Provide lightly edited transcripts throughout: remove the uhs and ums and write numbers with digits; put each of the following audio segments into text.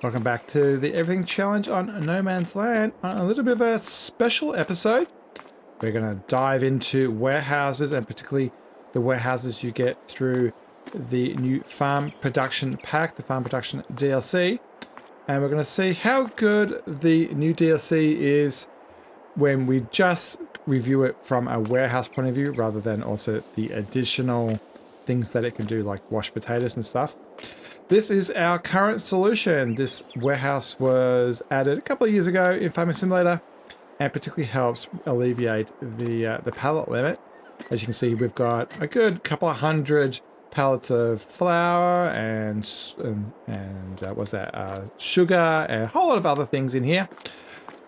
Welcome back to the Everything Challenge on No Man's Land. On a little bit of a special episode. We're going to dive into warehouses, and particularly the warehouses you get through the new Farm Production Pack, the Farm Production DLC. And we're going to see how good the new DLC is when we just review it from a warehouse point of view, rather than also the additional things that it can do, like wash potatoes and stuff. This is our current solution. This warehouse was added a couple of years ago in Farming Simulator, and particularly helps alleviate the pallet limit. As you can see, we've got a good couple of hundred pallets of flour and what's that? Sugar and a whole lot of other things in here.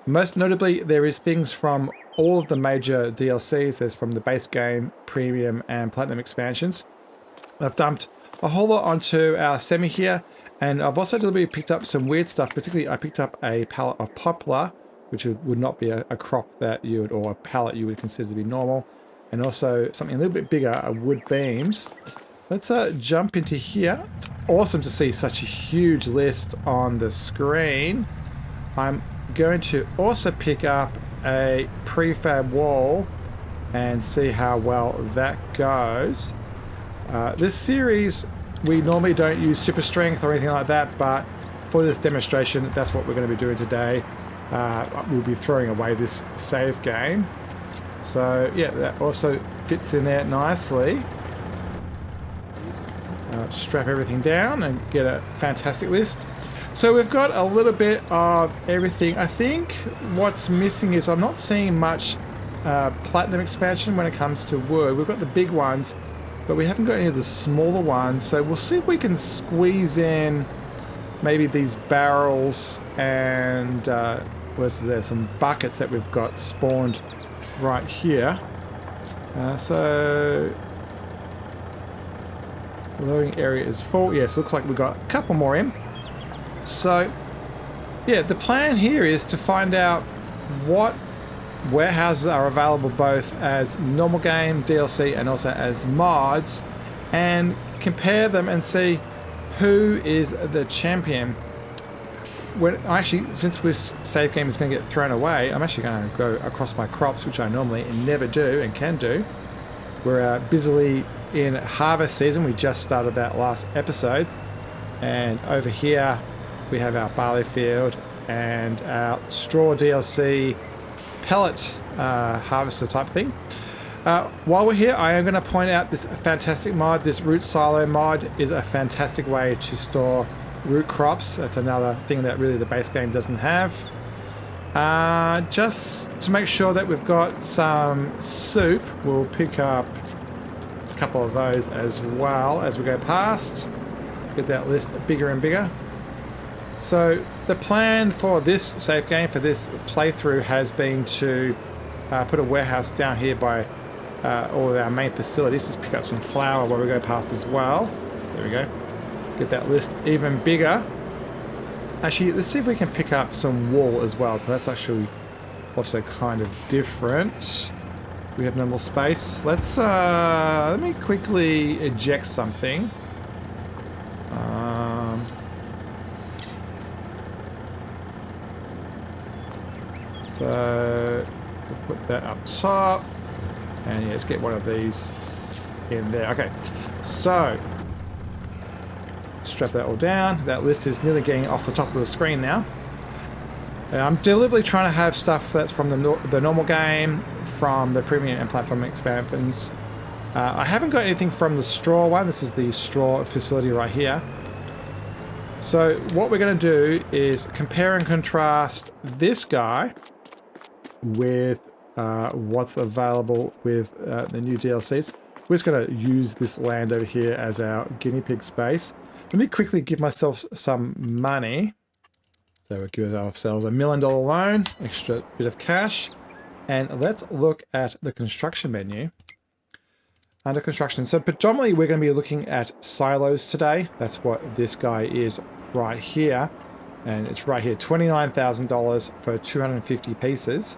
Most notably, there is things from all of the major DLCs. There's from the base game, premium, and platinum expansions. I've dumped a whole lot onto our semi here, and I've also deliberately picked up some weird stuff. Particularly, I picked up a pallet of poplar, which would not be a crop that you would, or a pallet you would consider to be normal, and also something a little bit bigger, wood beams. Let's jump into here. It's awesome to see such a huge list on the screen. I'm going to also pick up a prefab wall and see how well that goes. This series, we normally don't use super strength or anything like that, but for this demonstration, that's what we're going to be doing today. We'll be throwing away this save game. So yeah, that also fits in there nicely. Strap everything down and get a fantastic list. So we've got a little bit of everything. I think what's missing is I'm not seeing much platinum expansion when it comes to wood. We've got the big ones, but we haven't got any of the smaller ones. So we'll see if we can squeeze in maybe these barrels and there's some buckets that we've got spawned right here. So the loading area is full. Yes, looks like we've got a couple more in. So yeah, the plan here is to find out what warehouses are available both as normal game DLC and also as mods, and compare them and see who is the champion. Since this save game is going to get thrown away, I'm actually going to go across my crops, which I normally never do and can do. We're busily in harvest season. We just started that last episode, and over here we have our barley field and our straw DLC pellet harvester type thing. While we're here, I am going to point out this fantastic mod. This root silo mod is a fantastic way to store root crops. That's another thing that really the base game doesn't have. Just to make sure that we've got some soup, we'll pick up a couple of those as well as we go past. Get that list bigger and bigger. So the plan for this save game, for this playthrough, has been to put a warehouse down here by all of our main facilities. Just pick up some flour while we go past as well. There we go. Get that list even bigger. Actually, let's see if we can pick up some wool as well. That's actually also kind of different. We have no more space. Let me quickly eject something. So we'll put that up top, and yeah, let's get one of these in there. Okay, so strap that all down. That list is nearly getting off the top of the screen now. I'm deliberately trying to have stuff that's from the normal game, from the premium and platform expansions. I haven't got anything from the straw one. This is the straw facility right here. So what we're going to do is compare and contrast this guy with what's available with the new DLCs. We're just going to use this land over here as our guinea pig space. Let me quickly give myself some money. So we'll give ourselves $1 million loan, extra bit of cash. And let's look at the construction menu. Under construction. So predominantly we're going to be looking at silos today. That's what this guy is right here. And it's right here, $29,000 for 250 pieces.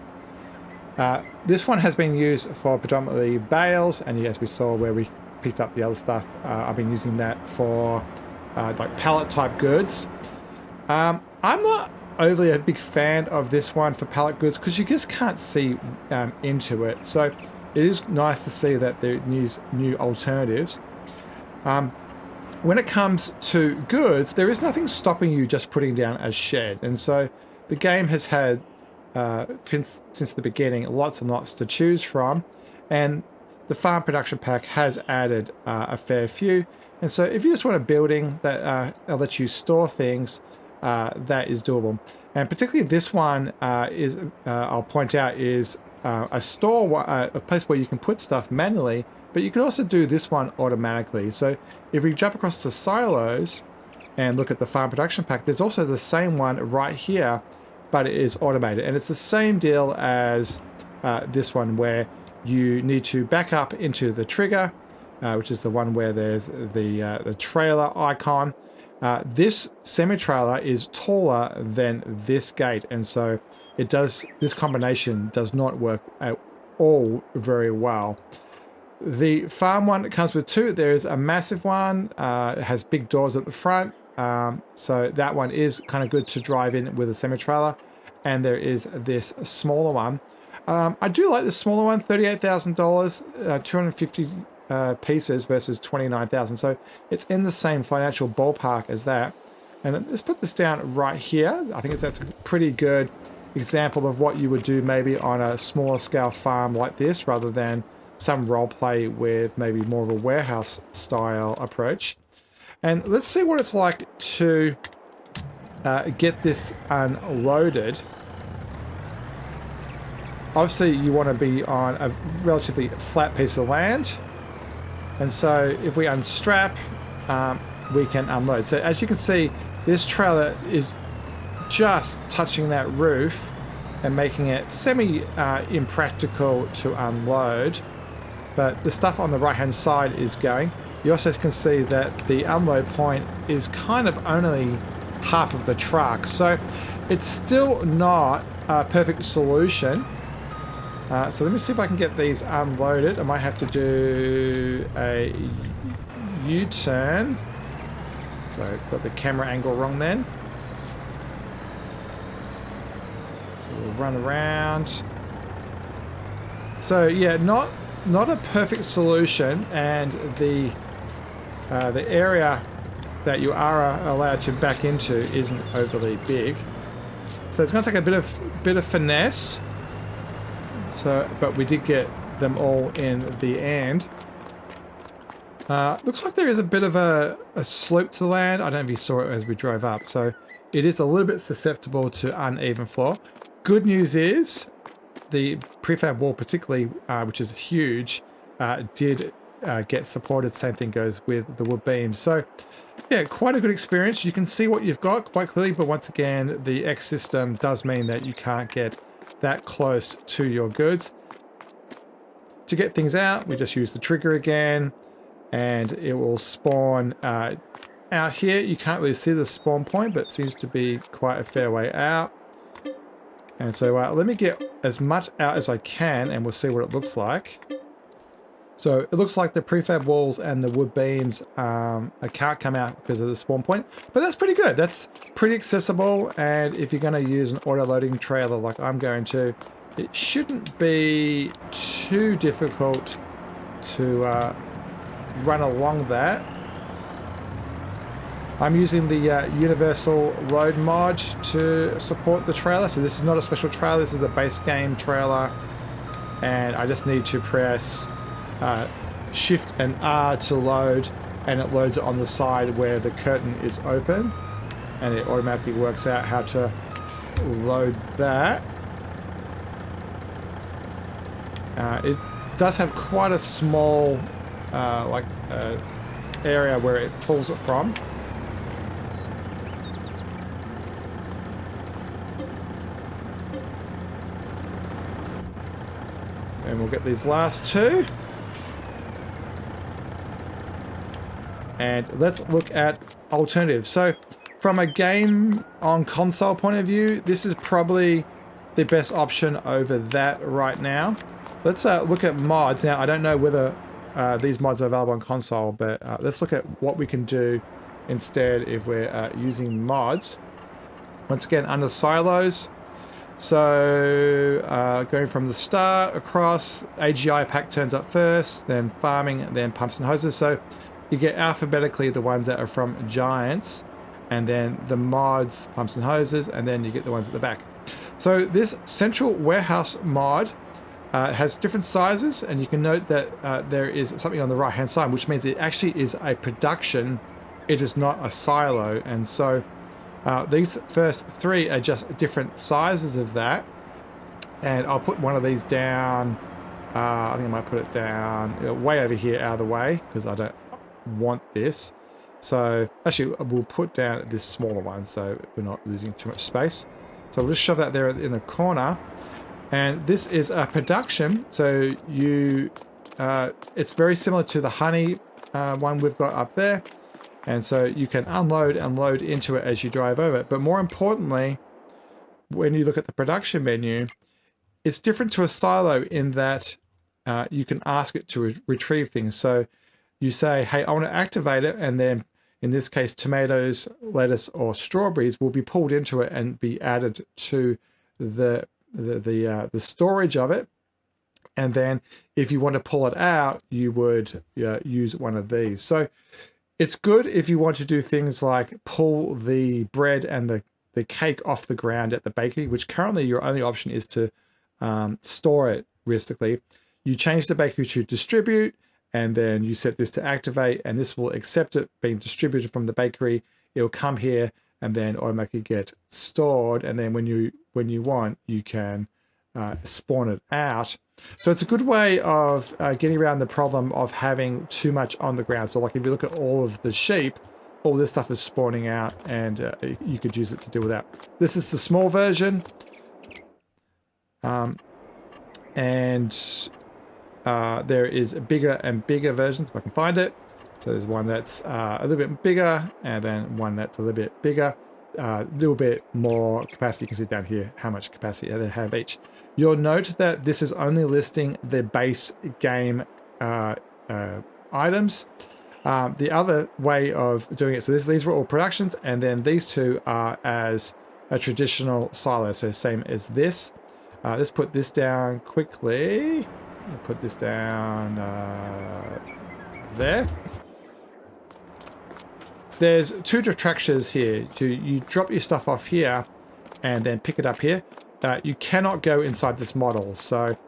This one has been used for predominantly bales, and as we saw where we picked up the other stuff, I've been using that for like pallet type goods. I'm not overly a big fan of this one for pallet goods because you just can't see into it. So it is nice to see that there are new alternatives. When it comes to goods, there is nothing stopping you just putting down a shed. And so the game has had, since the beginning, lots and lots to choose from. And the farm production pack has added a fair few. And so if you just want a building that lets you store things, that is doable. And particularly this one is, I'll point out, is a store, a place where you can put stuff manually, but you can also do this one automatically. So if we jump across to silos and look at the farm production pack, there's also the same one right here, but it is automated. And it's the same deal as this one, where you need to back up into the trigger, which is the one where there's the trailer icon. This semi-trailer is taller than this gate, and so this combination does not work at all very well. The farm one comes with two. There's a massive one, it has big doors at the front, so that one is kind of good to drive in with a semi-trailer. And there is this smaller one. I do like the smaller one, $38,000, 250 pieces versus 29,000. So it's in the same financial ballpark as that. And let's put this down right here. I think that's a pretty good example of what you would do maybe on a smaller scale farm like this, rather than some role play with maybe more of a warehouse style approach. And let's see what it's like to get this unloaded. Obviously you want to be on a relatively flat piece of land. And so if we unstrap, we can unload. So as you can see, this trailer is just touching that roof and making it semi-impractical to unload. But the stuff on the right-hand side is going. You also can see that the unload point is kind of only half of the truck. So it's still not a perfect solution. So let me see if I can get these unloaded. I might have to do a U-turn. So I got the camera angle wrong then. So we'll run around. So yeah, not a perfect solution, and the area that you are allowed to back into isn't overly big. So it's going to take a bit of finesse. So, but we did get them all in the end. Looks like there is a bit of a slope to the land. I don't know if you saw it as we drove up. So it is a little bit susceptible to uneven floor. Good news is the prefab wall particularly, which is huge, did get supported. Same thing goes with the wood beams. So yeah, quite a good experience. You can see what you've got quite clearly, but once again, the X system does mean that you can't get that close to your goods. To get things out, we just use the trigger again, and it will spawn out here. You can't really see the spawn point, but it seems to be quite a fair way out. And so let me get as much out as I can, and we'll see what it looks like. So it looks like the prefab walls and the wood beams can't come out because of the spawn point, but that's pretty good. That's pretty accessible, and if you're going to use an auto-loading trailer like I'm going to, it shouldn't be too difficult to run along that. I'm using the universal load mod to support the trailer. So this is not a special trailer, this is a base game trailer, and I just need to press Shift and R to load, and it loads it on the side where the curtain is open, and it automatically works out how to load that. It does have quite a small area where it pulls it from. And we'll get these last two. And let's look at alternatives. So from a game on console point of view, this is probably the best option over that right now. Let's look at mods. Now, I don't know whether these mods are available on console, but let's look at what we can do instead if we're using mods. Once again, under silos. So going from the start across, AGI pack turns up first, then farming, and then pumps and hoses. So you get alphabetically the ones that are from giants, and then the mods, pumps and hoses, and then you get the ones at the back. So this central warehouse mod has different sizes, and you can note that there is something on the right hand side, which means it actually is a production. It is not a silo. And so these first three are just different sizes of that. And I'll put one of these down. I think I might put it down way over here out of the way, because I don't want this. So actually we'll put down this smaller one so we're not losing too much space. So we'll just shove that there in the corner. And this is a production. So you, it's very similar to the honey one we've got up there. And so you can unload and load into it as you drive over it. But more importantly, when you look at the production menu, it's different to a silo in that you can ask it to retrieve things. So you say, hey, I want to activate it. And then in this case, tomatoes, lettuce, or strawberries will be pulled into it and be added to the storage of it. And then if you want to pull it out, you would use one of these. So it's good if you want to do things like pull the bread and the cake off the ground at the bakery, which currently your only option is to store it realistically. You change the bakery to distribute, and then you set this to activate, and this will accept it being distributed from the bakery. It will come here and then automatically get stored. And then when you want, you can spawn it out. So it's a good way of getting around the problem of having too much on the ground. So like if you look at all of the sheep, all this stuff is spawning out, and you could use it to deal with that. This is the small version. There is bigger and bigger versions, if I can find it. So there's one that's a little bit bigger, and then one that's a little bit bigger, a little bit more capacity. You can see down here how much capacity they have each. You'll note that this is only listing the base game items. The other way of doing it, so these were all productions, and then these two are as a traditional silo, so same as this. Let's put this down quickly. I'll put this down there. There's two detractors here. You drop your stuff off here and then pick it up here. You cannot go inside this model, so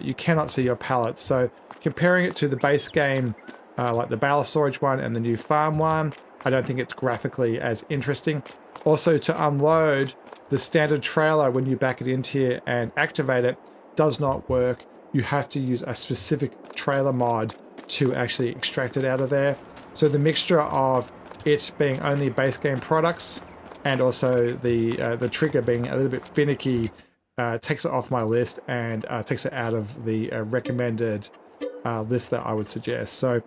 you cannot see your pallets. So comparing it to the base game, like the bale storage one and the new farm one, I don't think it's graphically as interesting. Also, to unload the standard trailer when you back it into here and activate it does not work. You have to use a specific trailer mod to actually extract it out of there. So the mixture of it being only base game products and also the trigger being a little bit finicky takes it off my list and takes it out of the recommended list that I would suggest. So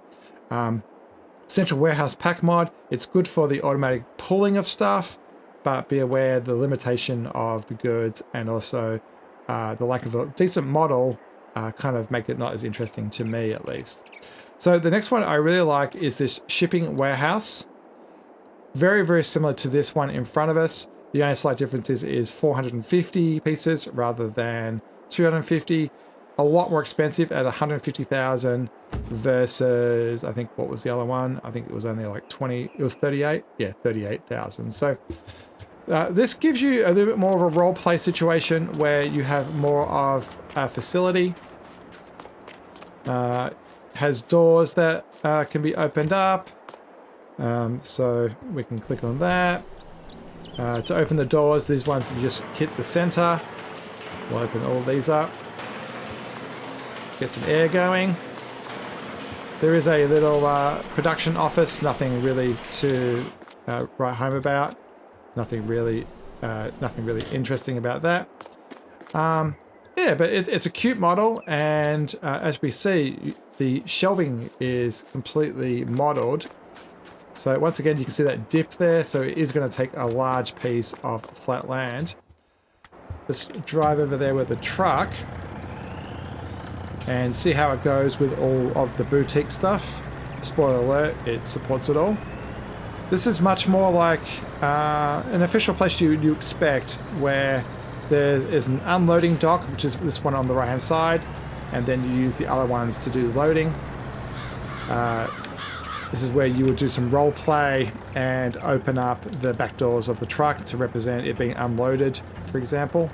Central Warehouse Pack mod, it's good for the automatic pulling of stuff, but be aware the limitation of the goods and also the lack of a decent model kind of make it not as interesting to me, at least. So the next one I really like is this shipping warehouse. Very, very similar to this one in front of us. The only slight difference is 450 pieces rather than 250. A lot more expensive at 150,000 versus, I think, what was the other one? I think it was only like 20, it was 38? Yeah, 38,000. So this gives you a little bit more of a role play situation where you have more of a facility. Has doors that can be opened up. So we can click on that. To open the doors, these ones you just hit the center. We'll open all these up. Get some air going. There is a little production office, nothing really to write home about. Nothing really interesting about that. Yeah, but it's a cute model, and as we see, the shelving is completely modeled. So once again, you can see that dip there. So it is going to take a large piece of flat land. Let's drive over there with the truck and see how it goes with all of the boutique stuff. Spoiler alert, it supports it all. This is much more like an official place you expect, where there is an unloading dock, which is this one on the right hand side, and then you use the other ones to do loading. This is where you would do some role play and open up the back doors of the truck to represent it being unloaded, for example.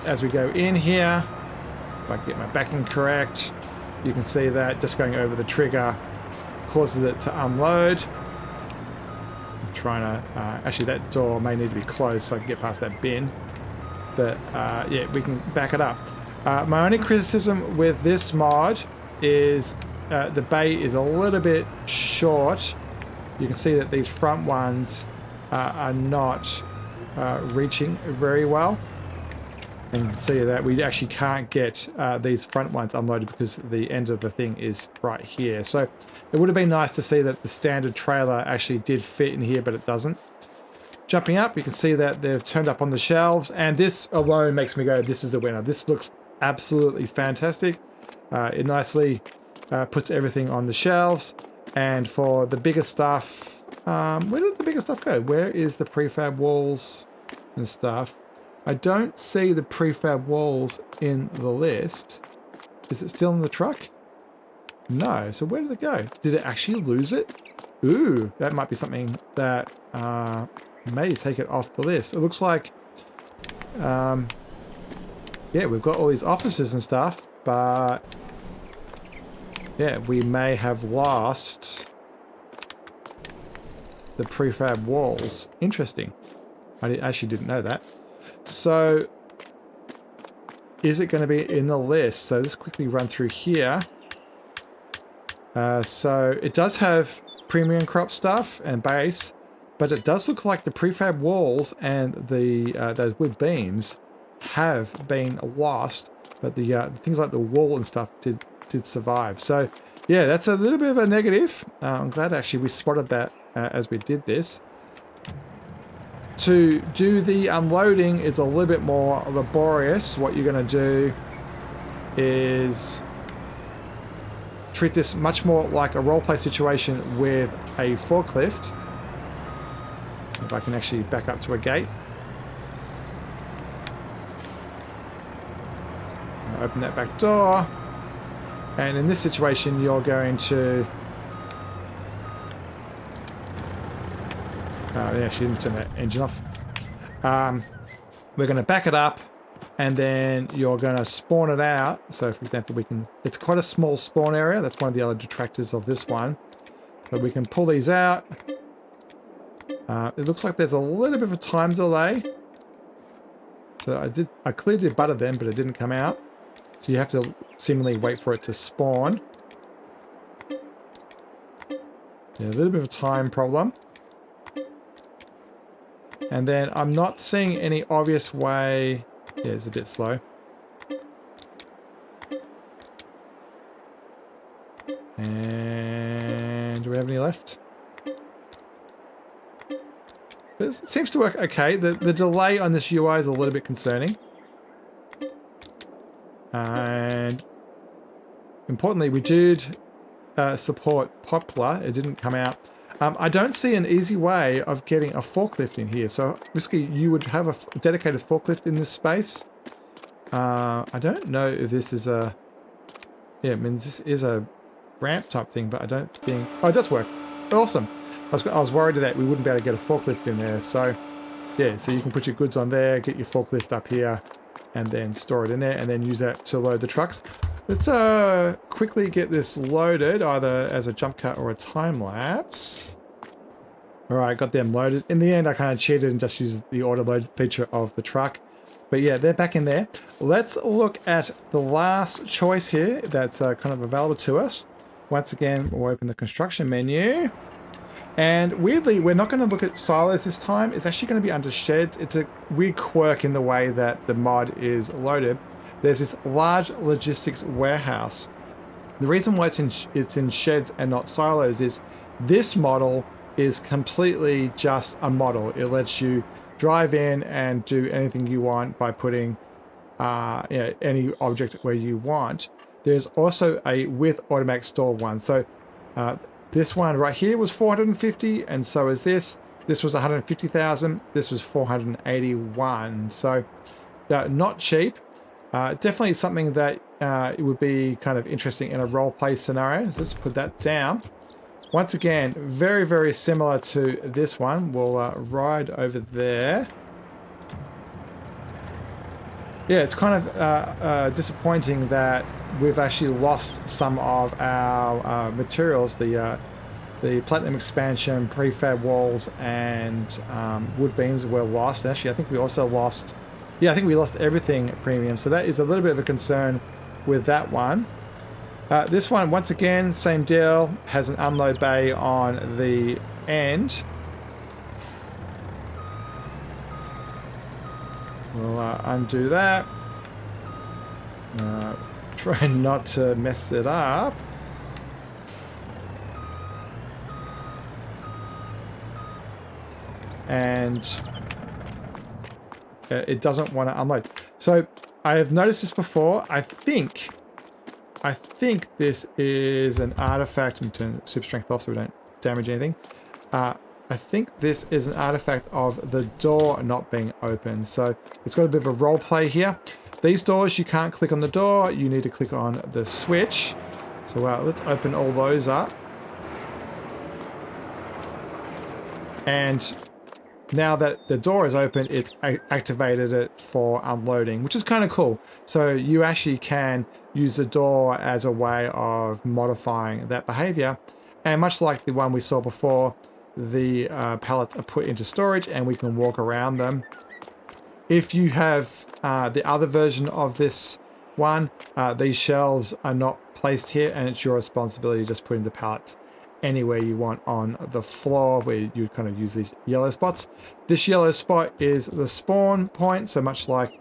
As we go in here, if I can get my backing correct, you can see that just going over the trigger causes it to unload. I'm trying to... actually, that door may need to be closed so I can get past that bin. But, yeah, we can back it up. My only criticism with this mod is the bay is a little bit short. You can see that these front ones are not reaching very well. And you can see that we actually can't get these front ones unloaded because the end of the thing is right here. So it would have been nice to see that the standard trailer actually did fit in here, but it doesn't. Jumping up, you can see that they've turned up on the shelves, and this alone makes me go, this is the winner. This looks absolutely fantastic. It nicely puts everything on the shelves. And for the bigger stuff, where did the bigger stuff go? Where is the prefab walls and stuff? I don't see the prefab walls in the list. Is it still in the truck? No. So where did it go? Did it actually lose it? Ooh, that might be something that may take it off the list. It looks like, yeah, we've got all these offices and stuff, but yeah, we may have lost the prefab walls. Interesting. I actually didn't know that. So is it going to be in the list? So let's quickly run through here. So it does have premium crop stuff and base, but it does look like the prefab walls and the those wood beams have been lost, but the things like the wall and stuff did survive. So yeah, that's a little bit of a negative. I'm glad actually we spotted that as we did this. To do the unloading is a little bit more laborious. What you're going to do is treat this much more like a roleplay situation with a forklift. If I can actually back up to a gate. Open that back door. And in this situation, you're going to... yeah, she didn't turn that engine off. We're going to back it up, and then you're going to spawn it out. So, for example, we can... It's quite a small spawn area. That's one of the other detractors of this one. So we can pull these out. It looks like there's a little bit of a time delay. So I clearly did butter them, but it didn't come out. So you have to seemingly wait for it to spawn. Yeah, a little bit of a time problem. And then I'm not seeing any obvious way... Yeah, it's a bit slow. And do we have any left? But it seems to work okay. The delay on this UI is a little bit concerning. And importantly, we did support Poplar. It didn't come out. I don't see an easy way of getting a forklift in here. So basically, you would have a dedicated forklift in this space. I don't know if this is a... Yeah, I mean, this is a ramp type thing, but I don't think... Oh, it does work. Awesome. I was worried that we wouldn't be able to get a forklift in there. So, yeah, so you can put your goods on there, get your forklift up here, and then store it in there, and then use that to load the trucks. Let's quickly get this loaded, either as a jump cut or a time lapse. All right, got them loaded. In the end, I kind of cheated and just used the auto load feature of the truck. But yeah, they're back in there. Let's look at the last choice here that's kind of available to us. Once again, we'll open the construction menu. And weirdly, we're not going to look at silos this time. It's actually going to be under sheds. It's a weird quirk in the way that the mod is loaded. There's this large logistics warehouse. The reason why it's in sheds and not silos is this model is completely just a model. It lets you drive in and do anything you want by putting any object where you want. There's also a with automatic store one. So This one right here was 450, and so is this. This was 150,000. This was 481. So not cheap. Definitely something that it would be kind of interesting in a role play scenario. So let's put that down. Once again, very, very similar to this one. We'll ride over there. Yeah, it's kind of disappointing that we've actually lost some of our materials. The platinum expansion, prefab walls, and wood beams were lost. Actually, I think we also lost... Yeah, I think we lost everything at premium. So that is a little bit of a concern with that one. This one, once again, same deal. Has an unload bay on the end. We'll undo that. Try not to mess it up. And it doesn't want to unload. So I have noticed this before. I think this is an artifact. I'm going to turn super strength off so we don't damage anything. I think this is an artifact of the door not being open. So it's got a bit of a role play here. These doors, you can't click on the door. You need to click on the switch. So let's open all those up. And now that the door is open, it's activated it for unloading, which is kind of cool. So you actually can use the door as a way of modifying that behavior. And much like the one we saw before, the pallets are put into storage and we can walk around them. If you have the other version of this one, these shelves are not placed here, and it's your responsibility to just put in the pallets anywhere you want on the floor, where you kind of use these yellow spots. This yellow spot is the spawn point, so much like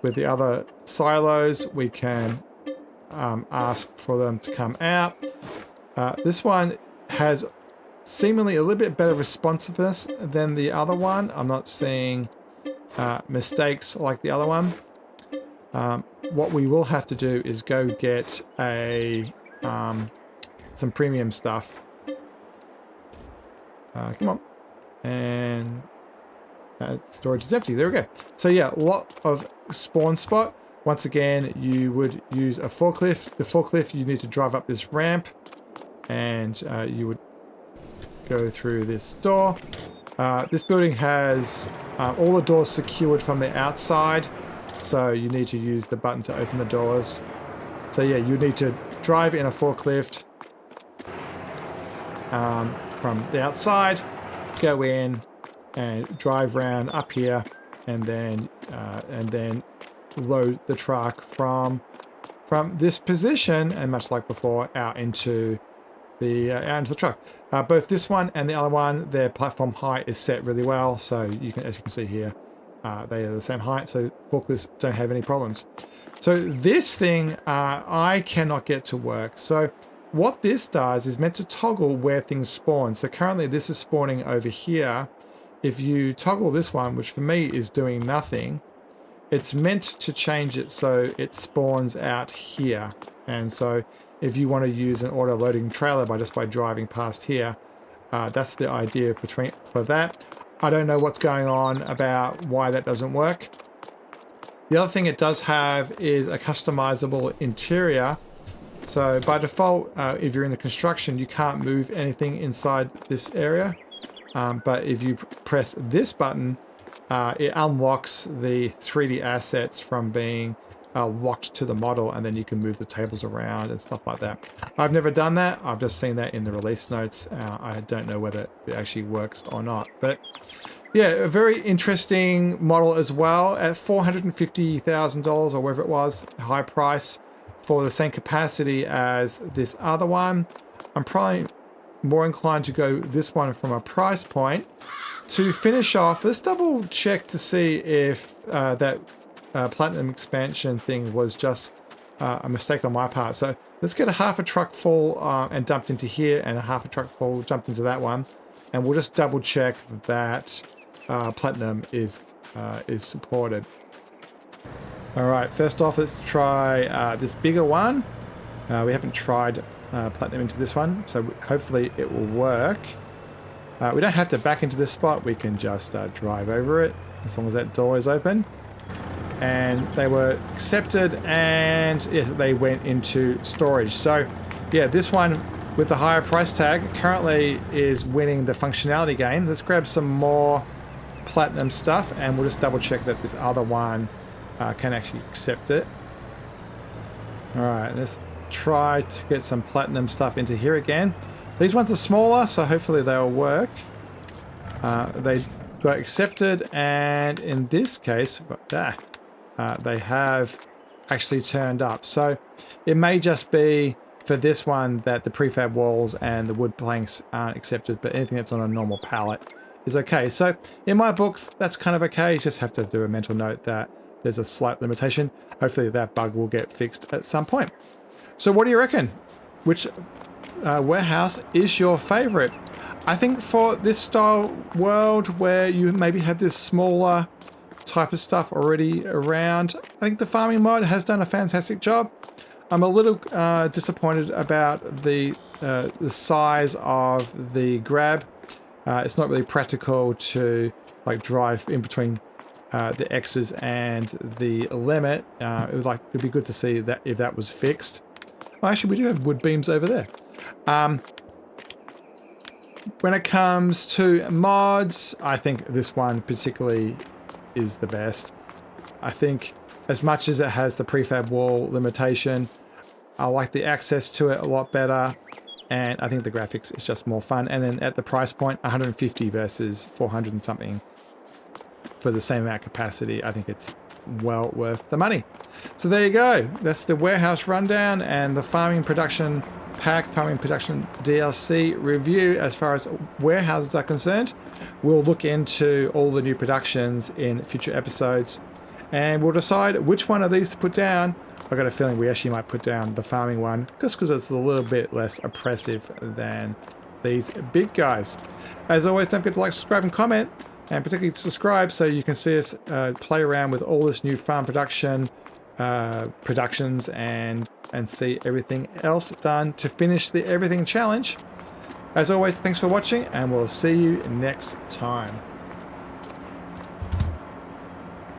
with the other silos, we can ask for them to come out. This one has seemingly a little bit better responsiveness than the other one. I'm not seeing mistakes like the other one. What we will have to do is go get some premium stuff. Come on. And storage is empty. There we go. So yeah, a lot of spawn spot. Once again, you would use a forklift. The forklift, you need to drive up this ramp, and you would go through this door. This building has all the doors secured from the outside, so you need to use the button to open the doors. So yeah, you need to drive in a forklift from the outside, go in and drive around up here, and then load the truck from this position, and much like before, out into the truck. Both this one and the other one, their platform height is set really well, so you can, as you can see here, they are the same height, so forklifts don't have any problems. So this thing I cannot get to work. So what this does is meant to toggle where things spawn. So currently this is spawning over here. If you toggle this one, which for me is doing nothing, it's meant to change it so it spawns out here. And so if you want to use an auto loading trailer by driving past here, that's the idea for that. I don't know what's going on about why that doesn't work. The other thing it does have is a customizable interior. So by default, if you're in the construction, you can't move anything inside this area. But if you press this button, it unlocks the 3D assets from being locked to the model, and then you can move the tables around and stuff like that. I've never done that. I've just seen that in the release notes. I don't know whether it actually works or not. But yeah, a very interesting model as well at $450,000 or whatever it was, high price for the same capacity as this other one. I'm probably more inclined to go this one from a price point. To finish off, let's double check to see if that platinum expansion thing was just a mistake on my part. So let's get a half a truck full and dumped into here, and a half a truck full dumped into that one, and we'll just double check that platinum is supported. All right, first off, let's try this bigger one. We haven't tried platinum into this one, so hopefully it will work. We don't have to back into this spot, we can just drive over it as long as that door is open. And they were accepted, and yes, they went into storage. So yeah, this one with the higher price tag currently is winning the functionality game. Let's grab some more platinum stuff and we'll just double check that this other one can actually accept it. All right, let's try to get some platinum stuff into here again. These ones are smaller, so hopefully they'll work. They got accepted, and in this case, they have actually turned up. So it may just be for this one that the prefab walls and the wood planks aren't accepted, but anything that's on a normal pallet is okay. So in my books, that's kind of okay. You just have to do a mental note that there's a slight limitation. Hopefully that bug will get fixed at some point. So what do you reckon? Which warehouse is your favorite? I think for this style world where you maybe have this smaller type of stuff already around, I think the farming mod has done a fantastic job. I'm a little disappointed about the size of the grab. It's not really practical to like drive in between the X's and the limit. It'd be good to see that if that was fixed. Well, actually, we do have wood beams over there. When it comes to mods, I think this one particularly is the best. I think as much as it has the prefab wall limitation, I like the access to it a lot better, and I think the graphics is just more fun. And then at the price point, 150 versus 400 and something for the same amount of capacity, I think it's well worth the money. So there you go. That's the warehouse rundown and the farming production pack, farming production DLC review as far as warehouses are concerned. We'll look into all the new productions in future episodes, and we'll decide which one of these to put down. I've got a feeling we actually might put down the farming one just because it's a little bit less oppressive than these big guys. As always, don't forget to like, subscribe, and comment, and particularly subscribe so you can see us play around with all this new farm productions and see everything else done to finish the Everything Challenge. As always, thanks for watching, and we'll see you next time.